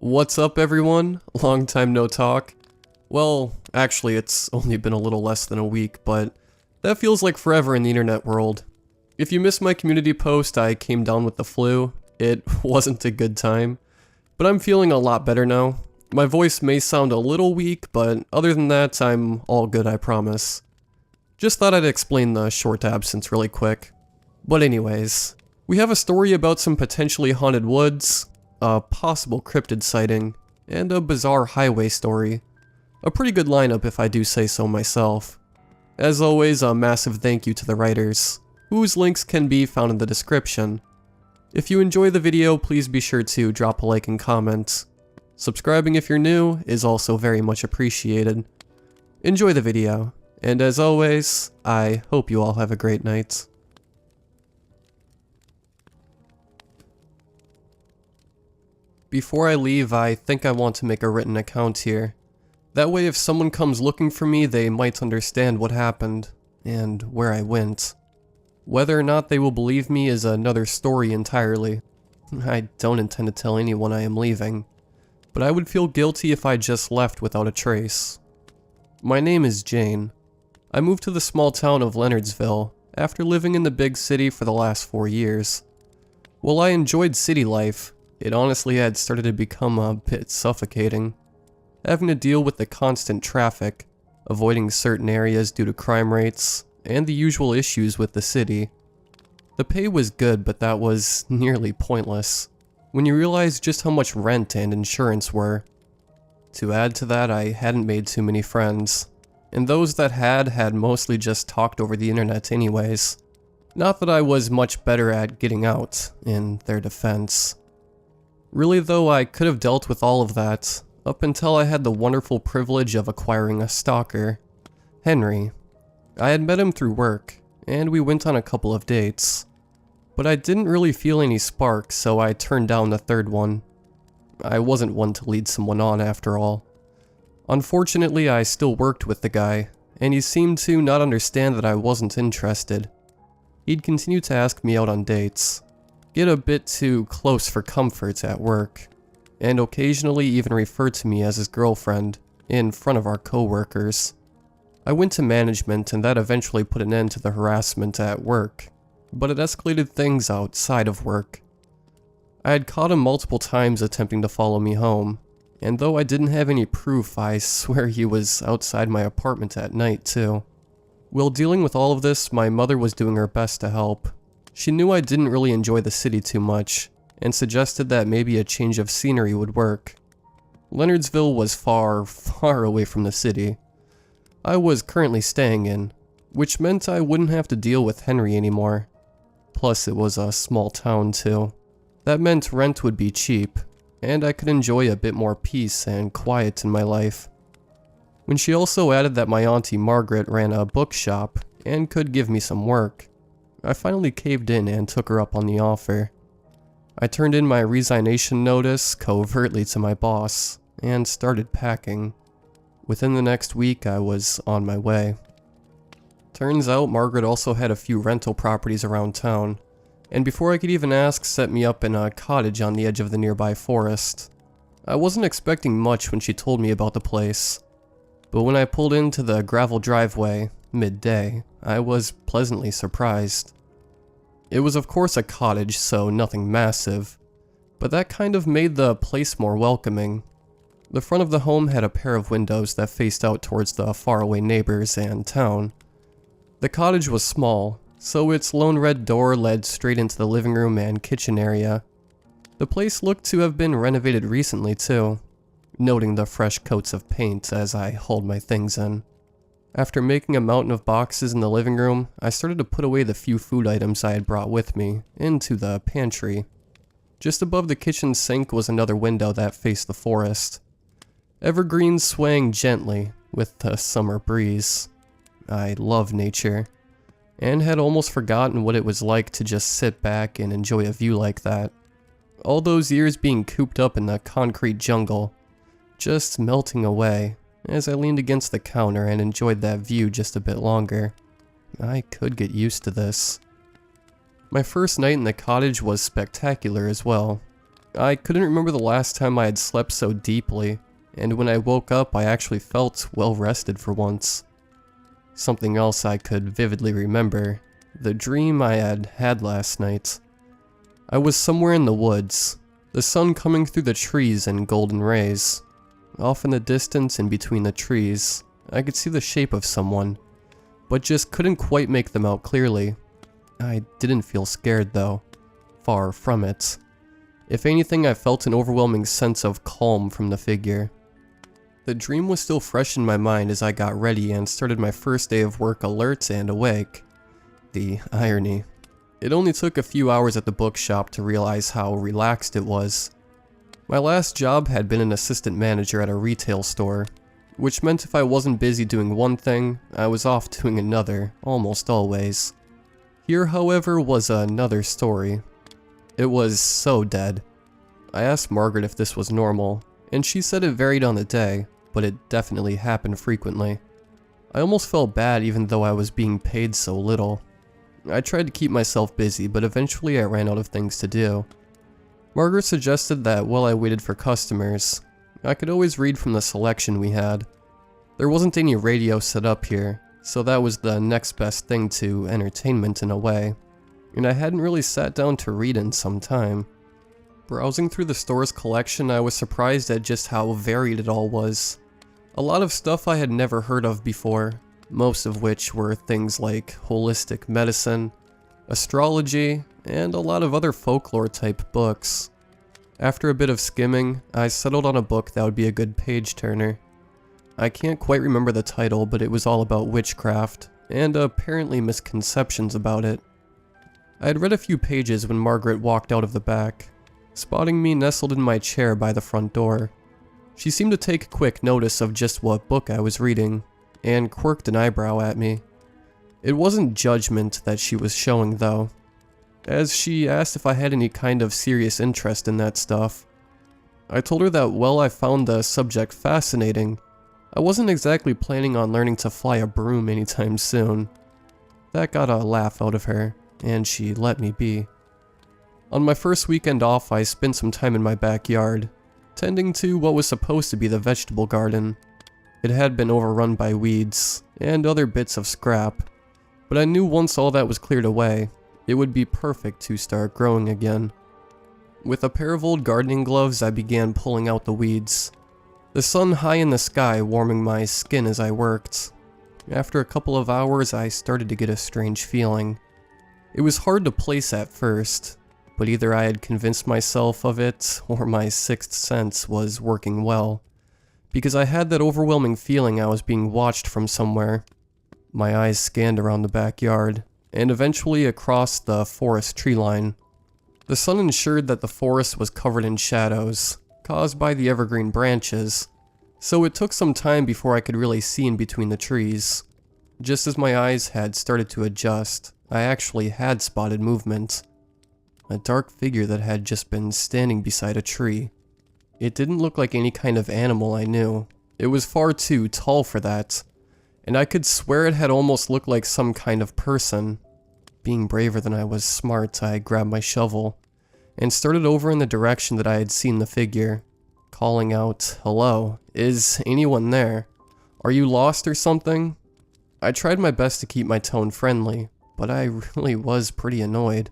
What's up everyone? Long time no talk. Well, actually it's only been a little less than a week, but that feels like forever in the internet world. If you missed my community post, I came down with the flu. It wasn't a good time, but I'm feeling a lot better now. My voice may sound a little weak, but other than that, I'm all good, I promise. Just thought I'd explain the short absence really quick. But anyways, we have a story about some potentially haunted woods, a possible cryptid sighting, and a bizarre highway story. A pretty good lineup if I do say so myself. As always, a massive thank you to the writers, whose links can be found in the description. If you enjoy the video, please be sure to drop a like and comment. Subscribing if you're new is also very much appreciated. Enjoy the video, and as always, I hope you all have a great night. Before I leave, I think I want to make a written account here. That way if someone comes looking for me, they might understand what happened, and where I went. Whether or not they will believe me is another story entirely. I don't intend to tell anyone I am leaving, but I would feel guilty if I just left without a trace. My name is Jane. I moved to the small town of Leonardsville after living in the big city for the last 4 years. While I enjoyed city life, it honestly had started to become a bit suffocating. Having to deal with the constant traffic, avoiding certain areas due to crime rates, and the usual issues with the city. The pay was good, but that was nearly pointless when you realize just how much rent and insurance were. To add to that, I hadn't made too many friends, and those that had mostly just talked over the internet anyways. Not that I was much better at getting out, in their defense. Really though, I could have dealt with all of that, up until I had the wonderful privilege of acquiring a stalker, Henry. I had met him through work, and we went on a couple of dates. But I didn't really feel any sparks, so I turned down the third one. I wasn't one to lead someone on after all. Unfortunately, I still worked with the guy, and he seemed to not understand that I wasn't interested. He'd continue to ask me out on dates, get a bit too close for comfort at work, and occasionally even refer to me as his girlfriend in front of our co-workers. I went to management and that eventually put an end to the harassment at work, but it escalated things outside of work. I had caught him multiple times attempting to follow me home, and though I didn't have any proof, I swear he was outside my apartment at night too. While dealing with all of this, my mother was doing her best to help. She knew I didn't really enjoy the city too much, and suggested that maybe a change of scenery would work. Leonardsville was far, far away from the city I was currently staying in, which meant I wouldn't have to deal with Henry anymore. Plus it was a small town too. That meant rent would be cheap, and I could enjoy a bit more peace and quiet in my life. When she also added that my auntie Margaret ran a bookshop and could give me some work, I finally caved in and took her up on the offer. I turned in my resignation notice covertly to my boss and started packing. Within the next week, I was on my way. Turns out Margaret also had a few rental properties around town, and before I could even ask, set me up in a cottage on the edge of the nearby forest. I wasn't expecting much when she told me about the place, but when I pulled into the gravel driveway, midday, I was pleasantly surprised. It was of course a cottage, so nothing massive, but that kind of made the place more welcoming. The front of the home had a pair of windows that faced out towards the faraway neighbors and town. The cottage was small, so its lone red door led straight into the living room and kitchen area. The place looked to have been renovated recently too, noting the fresh coats of paint as I hauled my things in. After making a mountain of boxes in the living room, I started to put away the few food items I had brought with me into the pantry. Just above the kitchen sink was another window that faced the forest. Evergreens swaying gently with the summer breeze. I love nature, and had almost forgotten what it was like to just sit back and enjoy a view like that. All those years being cooped up in the concrete jungle, just melting away as I leaned against the counter and enjoyed that view just a bit longer. I could get used to this. My first night in the cottage was spectacular as well. I couldn't remember the last time I had slept so deeply, and when I woke up I actually felt well rested for once. Something else I could vividly remember, the dream I had had last night. I was somewhere in the woods, the sun coming through the trees in golden rays. Off in the distance and between the trees, I could see the shape of someone, but just couldn't quite make them out clearly. I didn't feel scared though. Far from it. If anything, I felt an overwhelming sense of calm from the figure. The dream was still fresh in my mind as I got ready and started my first day of work alert and awake. The irony. It only took a few hours at the bookshop to realize how relaxed it was. My last job had been an assistant manager at a retail store, which meant if I wasn't busy doing one thing, I was off doing another, almost always. Here, however, was another story. It was so dead. I asked Margaret if this was normal, and she said it varied on the day, but it definitely happened frequently. I almost felt bad even though I was being paid so little. I tried to keep myself busy, but eventually I ran out of things to do. Margaret suggested that while I waited for customers, I could always read from the selection we had. There wasn't any radio set up here, so that was the next best thing to entertainment in a way, and I hadn't really sat down to read in some time. Browsing through the store's collection, I was surprised at just how varied it all was. A lot of stuff I had never heard of before, most of which were things like holistic medicine, astrology, and a lot of other folklore-type books. After a bit of skimming, I settled on a book that would be a good page-turner. I can't quite remember the title, but it was all about witchcraft, and apparently misconceptions about it. I had read a few pages when Margaret walked out of the back, spotting me nestled in my chair by the front door. She seemed to take quick notice of just what book I was reading, and quirked an eyebrow at me. It wasn't judgment that she was showing though, as she asked if I had any kind of serious interest in that stuff. I told her that while I found the subject fascinating, I wasn't exactly planning on learning to fly a broom anytime soon. That got a laugh out of her, and she let me be. On my first weekend off, I spent some time in my backyard, tending to what was supposed to be the vegetable garden. It had been overrun by weeds and other bits of scrap, but I knew once all that was cleared away, it would be perfect to start growing again. With a pair of old gardening gloves, I began pulling out the weeds, the sun high in the sky warming my skin as I worked. After a couple of hours, I started to get a strange feeling. It was hard to place at first, but either I had convinced myself of it or my sixth sense was working well, because I had that overwhelming feeling I was being watched from somewhere. My eyes scanned around the backyard, and eventually across the forest tree line. The sun ensured that the forest was covered in shadows, caused by the evergreen branches, so it took some time before I could really see in between the trees. Just as my eyes had started to adjust, I actually had spotted movement. A dark figure that had just been standing beside a tree. It didn't look like any kind of animal I knew. It was far too tall for that, and I could swear it had almost looked like some kind of person. Being braver than I was smart, I grabbed my shovel and started over in the direction that I had seen the figure, calling out, "Hello, is anyone there? Are you lost or something?" I tried my best to keep my tone friendly, but I really was pretty annoyed.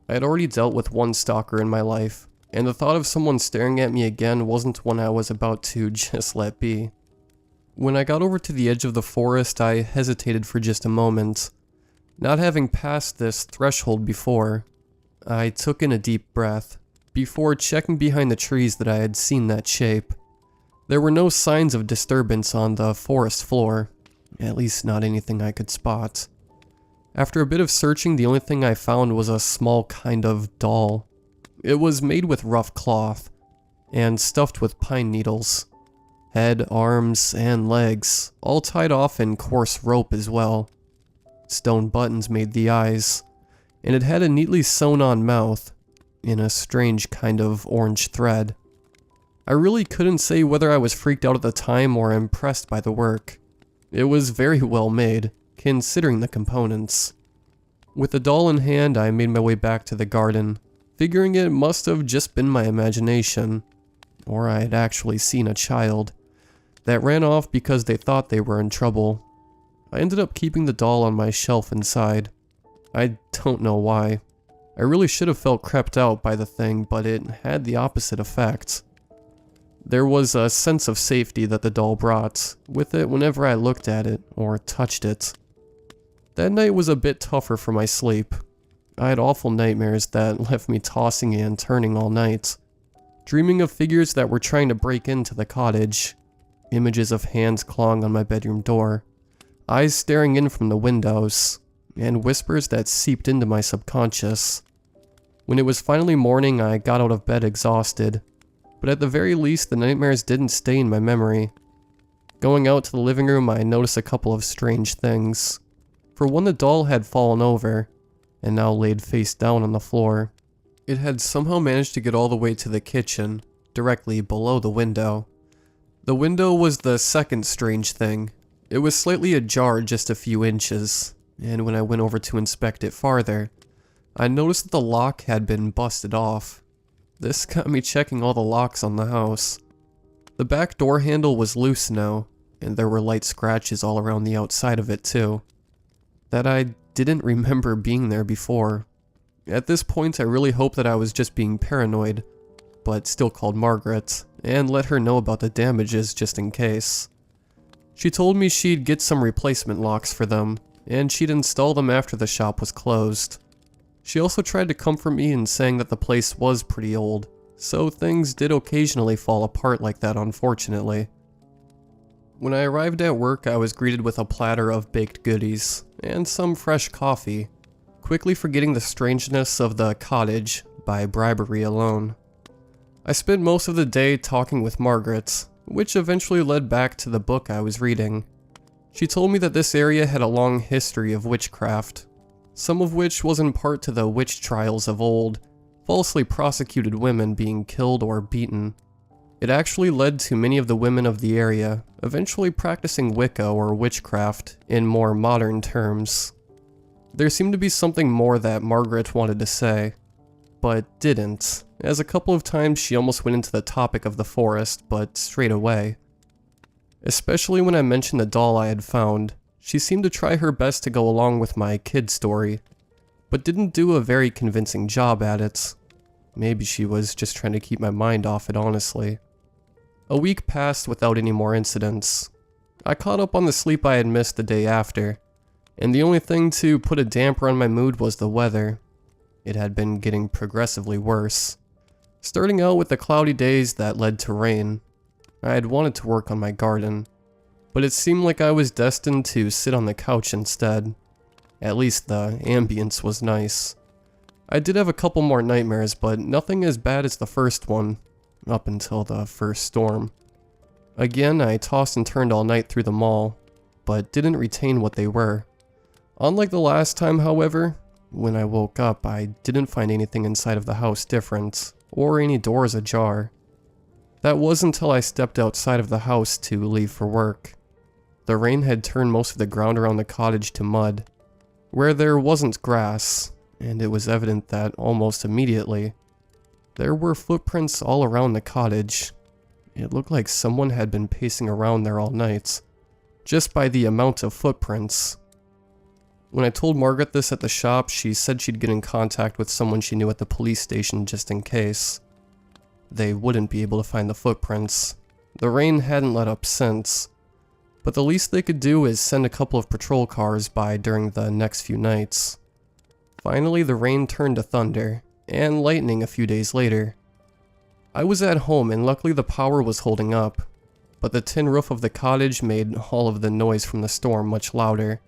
I had already dealt with one stalker in my life, and the thought of someone staring at me again wasn't one I was about to just let be. When I got over to the edge of the forest, I hesitated for just a moment. Not having passed this threshold before, I took in a deep breath, before checking behind the trees that I had seen that shape. There were no signs of disturbance on the forest floor, at least not anything I could spot. After a bit of searching, the only thing I found was a small kind of doll. It was made with rough cloth, and stuffed with pine needles. Head, arms, and legs, all tied off in coarse rope as well. Stone buttons made the eyes, and it had a neatly sewn-on mouth, in a strange kind of orange thread. I really couldn't say whether I was freaked out at the time or impressed by the work. It was very well made, considering the components. With the doll in hand, I made my way back to the garden, figuring it must have just been my imagination, or I had actually seen a child that ran off because they thought they were in trouble. I ended up keeping the doll on my shelf inside. I don't know why. I really should have felt creeped out by the thing, but it had the opposite effect. There was a sense of safety that the doll brought with it whenever I looked at it or touched it. That night was a bit tougher for my sleep. I had awful nightmares that left me tossing and turning all night, dreaming of figures that were trying to break into the cottage, images of hands clawing on my bedroom door, eyes staring in from the windows, and whispers that seeped into my subconscious. When it was finally morning, I got out of bed exhausted, but at the very least the nightmares didn't stay in my memory. Going out to the living room, I noticed a couple of strange things. For one, the doll had fallen over, and now laid face down on the floor. It had somehow managed to get all the way to the kitchen, directly below the window. The window was the second strange thing. It was slightly ajar just a few inches, and when I went over to inspect it farther, I noticed that the lock had been busted off. This got me checking all the locks on the house. The back door handle was loose now, and there were light scratches all around the outside of it too, that I didn't remember being there before. At this point, I really hoped that I was just being paranoid, but still called Margaret and let her know about the damages just in case. She told me she'd get some replacement locks for them, and she'd install them after the shop was closed. She also tried to comfort me in saying that the place was pretty old, so things did occasionally fall apart like that, unfortunately. When I arrived at work, I was greeted with a platter of baked goodies and some fresh coffee, quickly forgetting the strangeness of the cottage by bribery alone. I spent most of the day talking with Margaret, which eventually led back to the book I was reading. She told me that this area had a long history of witchcraft, some of which was in part to the witch trials of old, falsely prosecuted women being killed or beaten. It actually led to many of the women of the area eventually practicing Wicca or witchcraft in more modern terms. There seemed to be something more that Margaret wanted to say, but didn't, as a couple of times she almost went into the topic of the forest, but straight away. Especially when I mentioned the doll I had found, she seemed to try her best to go along with my kid story, but didn't do a very convincing job at it. Maybe she was just trying to keep my mind off it, honestly. A week passed without any more incidents. I caught up on the sleep I had missed the day after, and the only thing to put a damper on my mood was the weather. It had been getting progressively worse, starting out with the cloudy days that led to rain. I had wanted to work on my garden, but it seemed like I was destined to sit on the couch instead. At least the ambience was nice. I did have a couple more nightmares, but nothing as bad as the first one, up until the first storm. Again, I tossed and turned all night through the mall, but didn't retain what they were. Unlike the last time, however, when I woke up, I didn't find anything inside of the house different, or any doors ajar. That was until I stepped outside of the house to leave for work. The rain had turned most of the ground around the cottage to mud, where there wasn't grass, and it was evident that almost immediately, there were footprints all around the cottage. It looked like someone had been pacing around there all night, just by the amount of footprints. When I told Margaret this at the shop, she said she'd get in contact with someone she knew at the police station just in case. They wouldn't be able to find the footprints. The rain hadn't let up since, but the least they could do is send a couple of patrol cars by during the next few nights. Finally, the rain turned to thunder, and lightning a few days later. I was at home and luckily the power was holding up, but the tin roof of the cottage made all of the noise from the storm much louder,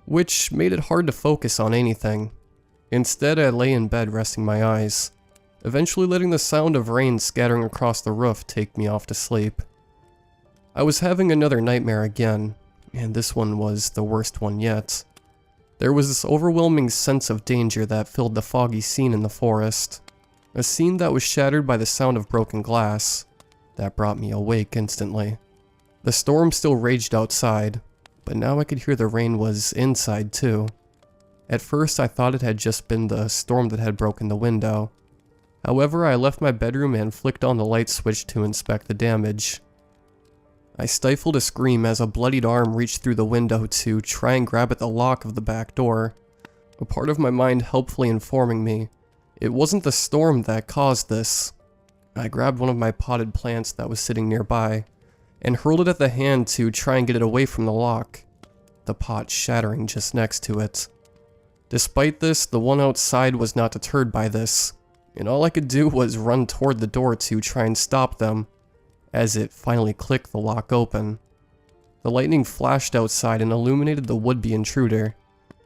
which made it hard to focus on anything. Instead, I lay in bed resting my eyes, eventually letting the sound of rain scattering across the roof take me off to sleep. I was having another nightmare again, and this one was the worst one yet. There was this overwhelming sense of danger that filled the foggy scene in the forest, a scene that was shattered by the sound of broken glass that brought me awake instantly. The storm still raged outside, but now I could hear the rain was inside too. At first I thought it had just been the storm that had broken the window, However, I left my bedroom and flicked on the light switch to inspect the damage. I stifled a scream as a bloodied arm reached through the window to try and grab at the lock of the back door, a part of my mind helpfully informing me it wasn't the storm that caused this. I grabbed one of my potted plants that was sitting nearby and hurled it at the hand to try and get it away from the lock, the pot shattering just next to it. Despite this, the one outside was not deterred by this, and all I could do was run toward the door to try and stop them, as it finally clicked the lock open. The lightning flashed outside and illuminated the would-be intruder,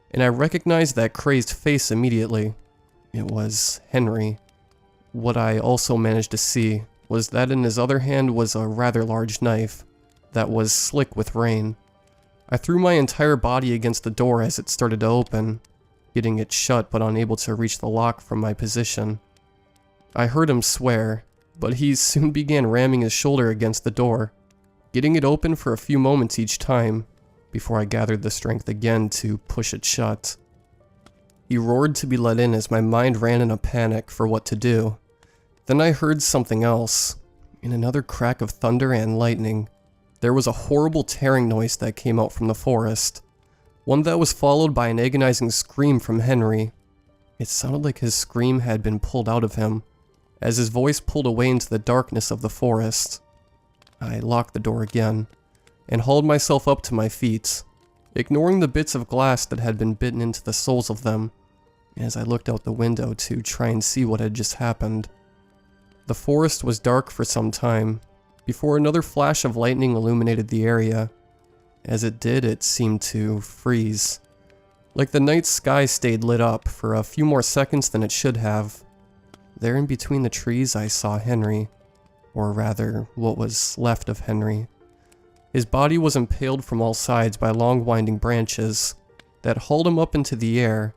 and I recognized that crazed face immediately. It was Henry. What I also managed to see was that in his other hand was a rather large knife that was slick with rain. I threw my entire body against the door as it started to open, getting it shut but unable to reach the lock from my position. I heard him swear, but he soon began ramming his shoulder against the door, getting it open for a few moments each time, before I gathered the strength again to push it shut. He roared to be let in as my mind ran in a panic for what to do. Then I heard something else. In another crack of thunder and lightning, there was a horrible tearing noise that came out from the forest, one that was followed by an agonizing scream from Henry. It sounded like his scream had been pulled out of him, as his voice pulled away into the darkness of the forest. I locked the door again, and hauled myself up to my feet, ignoring the bits of glass that had been bitten into the soles of them, as I looked out the window to try and see what had just happened. The forest was dark for some time, before another flash of lightning illuminated the area. As it did, it seemed to freeze, like the night sky stayed lit up for a few more seconds than it should have. There in between the trees I saw Henry, or rather, what was left of Henry. His body was impaled from all sides by long winding branches that hauled him up into the air,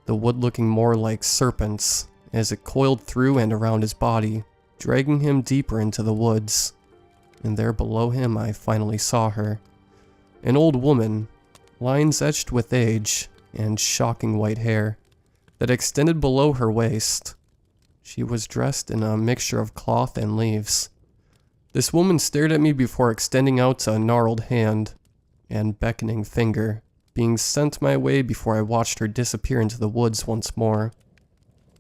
the wood looking more like serpents as it coiled through and around his body, dragging him deeper into the woods. And there below him I finally saw her, an old woman, lines etched with age and shocking white hair that extended below her waist. She was dressed in a mixture of cloth and leaves. This woman stared at me before extending out a gnarled hand and beckoning finger, being sent my way before I watched her disappear into the woods once more.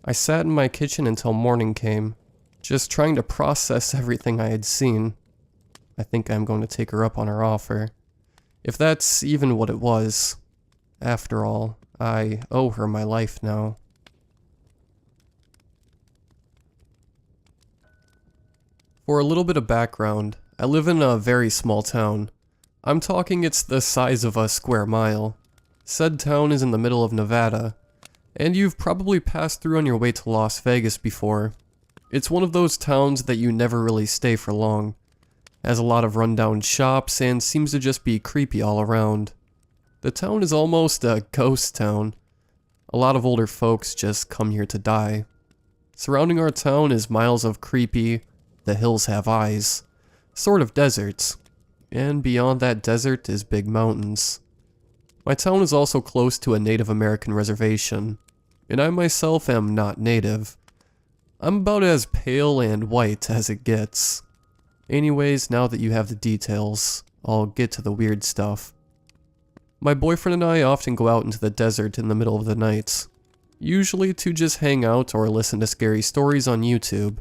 I sat in my kitchen until morning came, just trying to process everything I had seen. I think I'm going to take her up on her offer, if that's even what it was. After all, I owe her my life now. For a little bit of background, I live in a very small town. I'm talking it's the size of a square mile. Said town is in the middle of Nevada, and you've probably passed through on your way to Las Vegas before. It's one of those towns that you never really stay for long. Has a lot of rundown shops and seems to just be creepy all around. The town is almost a ghost town. A lot of older folks just come here to die. Surrounding our town is miles of creepy, the hills have eyes, sort of deserts. And beyond that desert is big mountains. My town is also close to a Native American reservation, and I myself am not native. I'm about as pale and white as it gets. Anyways, now that you have the details, I'll get to the weird stuff. My boyfriend and I often go out into the desert in the middle of the night, usually to just hang out or listen to scary stories on YouTube.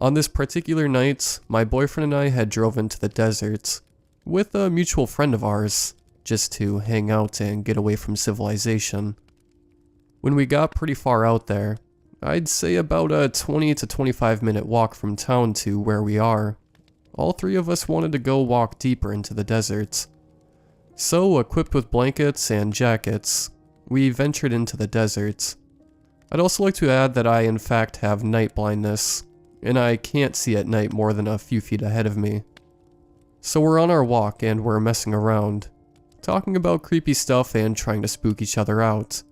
On this particular night, my boyfriend and I had drove into the desert with a mutual friend of ours, just to hang out and get away from civilization. When we got pretty far out there, I'd say about a 20 to 25 minute walk from town to where we are, all three of us wanted to go walk deeper into the desert. So, equipped with blankets and jackets, we ventured into the desert. I'd also like to add that I in fact have night blindness, and I can't see at night more than a few feet ahead of me. So we're on our walk and we're messing around, talking about creepy stuff and trying to spook each other out.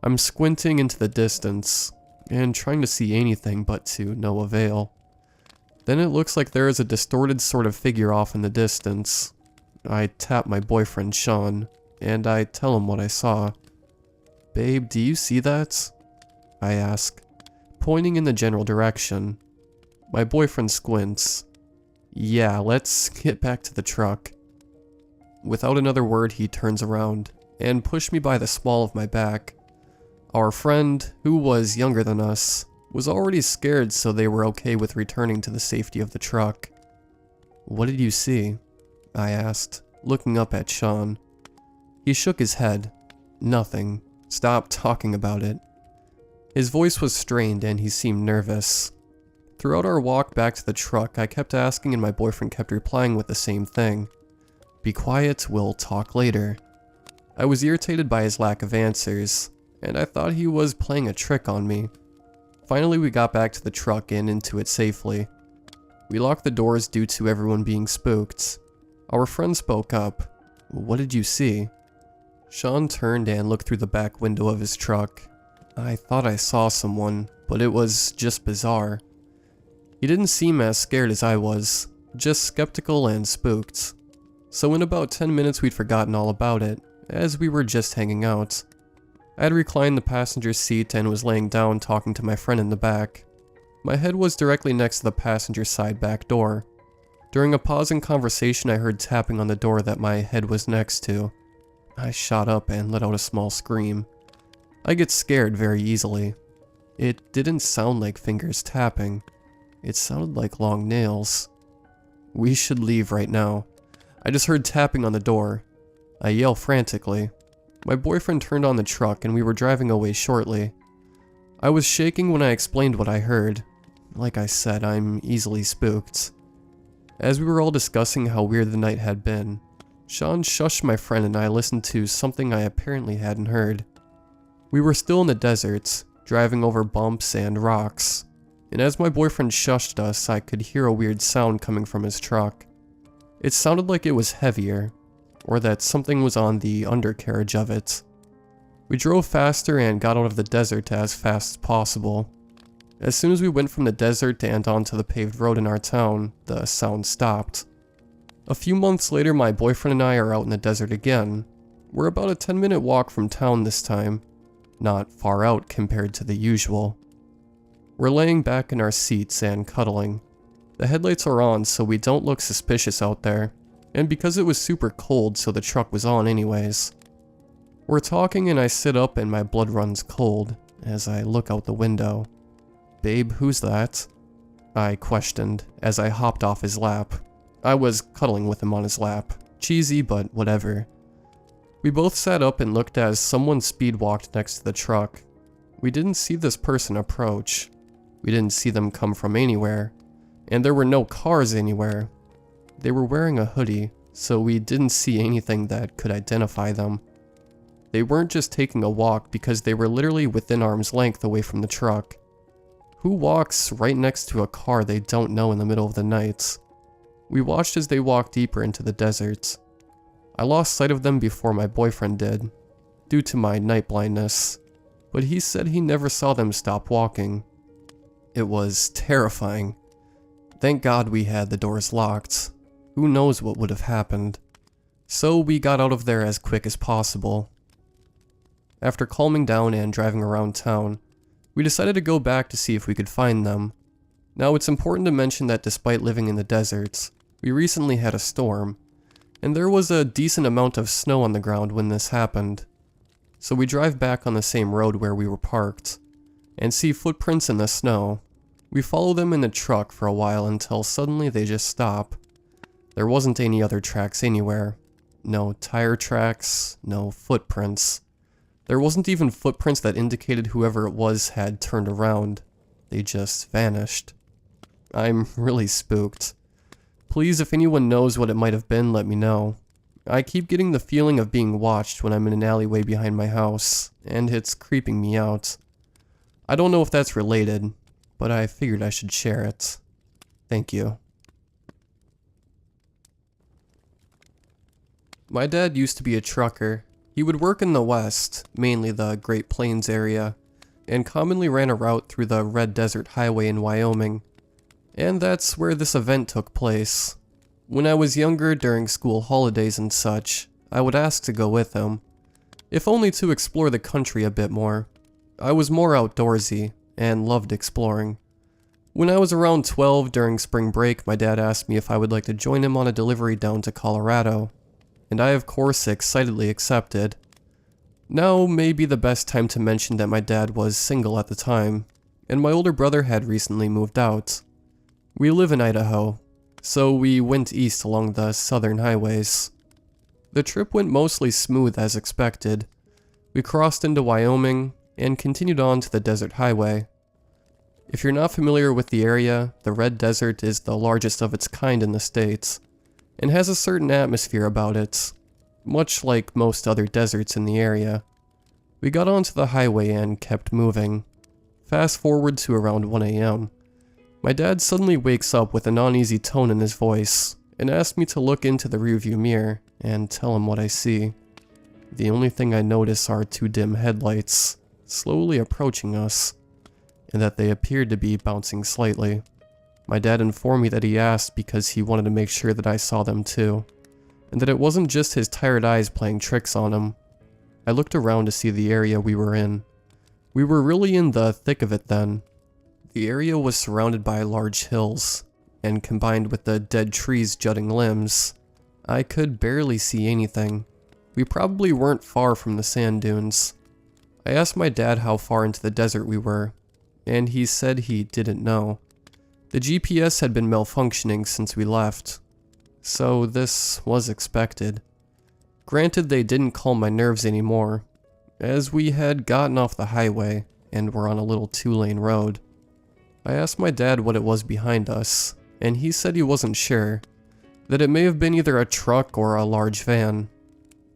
I'm squinting into the distance, and trying to see anything but to no avail. Then it looks like there is a distorted sort of figure off in the distance. I tap my boyfriend Sean, and I tell him what I saw. "Babe, do you see that?" I ask, pointing in the general direction. My boyfriend squints. Yeah, let's get back to the truck. Without another word, he turns around and pushed me by the small of my back. Our friend, who was younger than us, was already scared, so they were okay with returning to the safety of the truck. What did you see? I asked, looking up at Sean. He shook his head. Nothing. Stop talking about it. His voice was strained and he seemed nervous. Throughout our walk back to the truck, I kept asking and my boyfriend kept replying with the same thing. Be quiet, we'll talk later. I was irritated by his lack of answers, and I thought he was playing a trick on me. Finally, we got back to the truck and into it safely. We locked the doors due to everyone being spooked. Our friend spoke up. What did you see? Sean turned and looked through the back window of his truck. I thought I saw someone, but it was just bizarre. He didn't seem as scared as I was, just skeptical and spooked. So in about 10 minutes we'd forgotten all about it, as we were just hanging out. I had reclined the passenger seat and was laying down talking to my friend in the back. My head was directly next to the passenger side back door. During a pause in conversation I heard tapping on the door that my head was next to. I shot up and let out a small scream. I get scared very easily. It didn't sound like fingers tapping. It sounded like long nails. We should leave right now. I just heard tapping on the door. I yell frantically. My boyfriend turned on the truck and we were driving away shortly. I was shaking when I explained what I heard. Like I said, I'm easily spooked. As we were all discussing how weird the night had been, Sean shushed my friend and I listened to something I apparently hadn't heard. We were still in the desert, driving over bumps and rocks, and as my boyfriend shushed us, I could hear a weird sound coming from his truck. It sounded like it was heavier, or that something was on the undercarriage of it. We drove faster and got out of the desert as fast as possible. As soon as we went from the desert and onto the paved road in our town, the sound stopped. A few months later, my boyfriend and I are out in the desert again. We're about a 10-minute walk from town this time, not far out compared to the usual. We're laying back in our seats and cuddling. The headlights are on so we don't look suspicious out there, and because it was super cold so the truck was on anyways. We're talking and I sit up and my blood runs cold as I look out the window. Babe, who's that? I questioned as I hopped off his lap. I was cuddling with him on his lap. Cheesy, but whatever. We both sat up and looked as someone speed walked next to the truck. We didn't see this person approach. We didn't see them come from anywhere. And there were no cars anywhere. They were wearing a hoodie, so we didn't see anything that could identify them. They weren't just taking a walk because they were literally within arm's length away from the truck. Who walks right next to a car they don't know in the middle of the night? We watched as they walked deeper into the desert. I lost sight of them before my boyfriend did, due to my night blindness, but he said he never saw them stop walking. It was terrifying. Thank God we had the doors locked. Who knows what would have happened. So we got out of there as quick as possible. After calming down and driving around town, we decided to go back to see if we could find them. Now it's important to mention that despite living in the desert, we recently had a storm, and there was a decent amount of snow on the ground when this happened. So we drive back on the same road where we were parked, and see footprints in the snow. We follow them in the truck for a while until suddenly they just stop. There wasn't any other tracks anywhere. No tire tracks, no footprints. There wasn't even footprints that indicated whoever it was had turned around. They just vanished. I'm really spooked. Please, if anyone knows what it might have been, let me know. I keep getting the feeling of being watched when I'm in an alleyway behind my house, and it's creeping me out. I don't know if that's related, but I figured I should share it. Thank you. My dad used to be a trucker. He would work in the West, mainly the Great Plains area, and commonly ran a route through the Red Desert Highway in Wyoming. And that's where this event took place. When I was younger, during school holidays and such, I would ask to go with him, if only to explore the country a bit more. I was more outdoorsy, and loved exploring. When I was around 12 during spring break, my dad asked me if I would like to join him on a delivery down to Colorado, and I of course excitedly accepted. Now may be the best time to mention that my dad was single at the time, and my older brother had recently moved out. We live in Idaho, so we went east along the southern highways. The trip went mostly smooth as expected. We crossed into Wyoming and continued on to the desert highway. If you're not familiar with the area, the Red Desert is the largest of its kind in the States, and has a certain atmosphere about it, much like most other deserts in the area. We got onto the highway and kept moving. Fast forward to around 1 a.m. My dad suddenly wakes up with an uneasy tone in his voice, and asks me to look into the rearview mirror and tell him what I see. The only thing I notice are 2 dim headlights, slowly approaching us, and that they appeared to be bouncing slightly. My dad informed me that he asked because he wanted to make sure that I saw them too, and that it wasn't just his tired eyes playing tricks on him. I looked around to see the area we were in. We were really in the thick of it then. The area was surrounded by large hills, and combined with the dead trees jutting limbs, I could barely see anything. We probably weren't far from the sand dunes. I asked my dad how far into the desert we were, and he said he didn't know. The GPS had been malfunctioning since we left, so this was expected. Granted, they didn't calm my nerves anymore, as we had gotten off the highway and were on a little 2-lane road. I asked my dad what it was behind us, and he said he wasn't sure, that it may have been either a truck or a large van.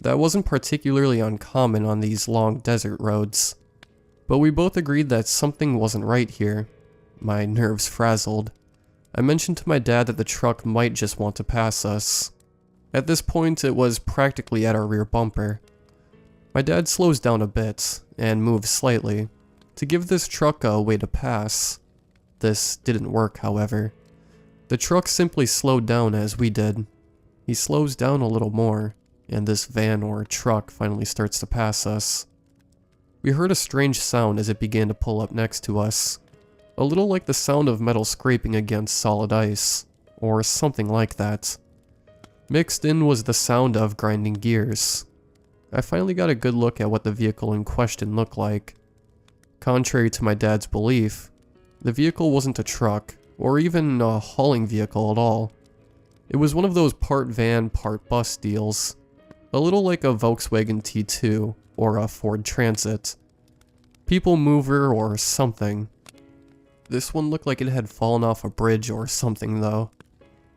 That wasn't particularly uncommon on these long desert roads. But we both agreed that something wasn't right here. My nerves frazzled. I mentioned to my dad that the truck might just want to pass us. At this point, it was practically at our rear bumper. My dad slows down a bit, and moves slightly, to give this truck a way to pass. This didn't work, however. The truck simply slowed down as we did. He slows down a little more, and this van or truck finally starts to pass us. We heard a strange sound as it began to pull up next to us, a little like the sound of metal scraping against solid ice, or something like that. Mixed in was the sound of grinding gears. I finally got a good look at what the vehicle in question looked like. Contrary to my dad's belief, the vehicle wasn't a truck, or even a hauling vehicle at all. It was one of those part van, part bus deals, a little like a Volkswagen T2 or a Ford Transit. People mover or something. This one looked like it had fallen off a bridge or something though.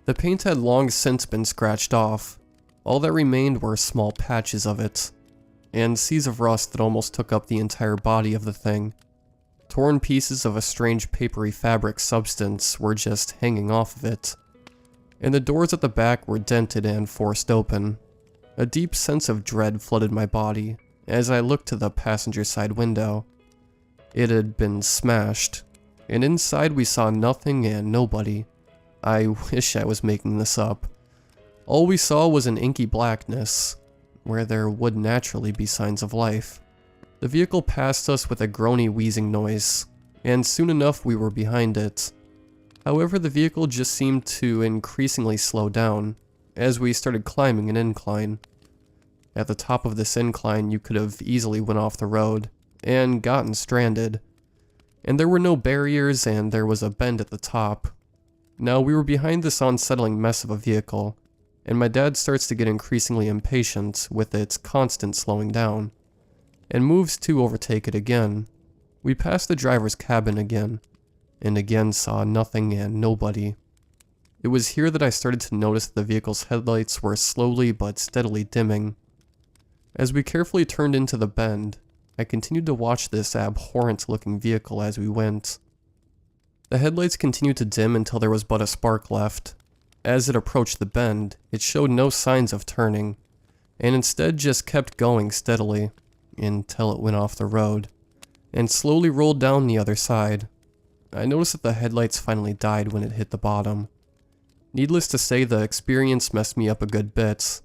The paint had long since been scratched off. All that remained were small patches of it, and seas of rust that almost took up the entire body of the thing. Torn pieces of a strange papery fabric substance were just hanging off of it, and the doors at the back were dented and forced open. A deep sense of dread flooded my body as I looked to the passenger side window. It had been smashed, and inside we saw nothing and nobody. I wish I was making this up. All we saw was an inky blackness, where there would naturally be signs of life. The vehicle passed us with a groany wheezing noise, and soon enough we were behind it. However, the vehicle just seemed to increasingly slow down, as we started climbing an incline. At the top of this incline you could have easily went off the road, and gotten stranded. And there were no barriers, and there was a bend at the top. Now we were behind this unsettling mess of a vehicle, and my dad starts to get increasingly impatient with its constant slowing down, and moves to overtake it again. We passed the driver's cabin again, and again saw nothing and nobody. It was here that I started to notice that the vehicle's headlights were slowly but steadily dimming. As we carefully turned into the bend, I continued to watch this abhorrent-looking vehicle as we went. The headlights continued to dim until there was but a spark left. As it approached the bend, it showed no signs of turning, and instead just kept going steadily, until it went off the road, and slowly rolled down the other side. I noticed that the headlights finally died when it hit the bottom. Needless to say, the experience messed me up a good bit,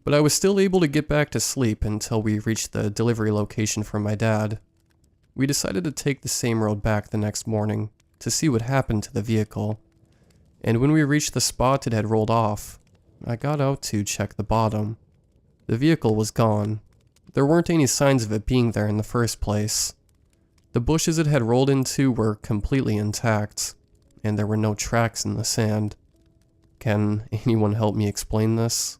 but I was still able to get back to sleep until we reached the delivery location for my dad. We decided to take the same road back the next morning to see what happened to the vehicle. And when we reached the spot it had rolled off, I got out to check the bottom. The vehicle was gone. There weren't any signs of it being there in the first place. The bushes it had rolled into were completely intact, and there were no tracks in the sand. Can anyone help me explain this?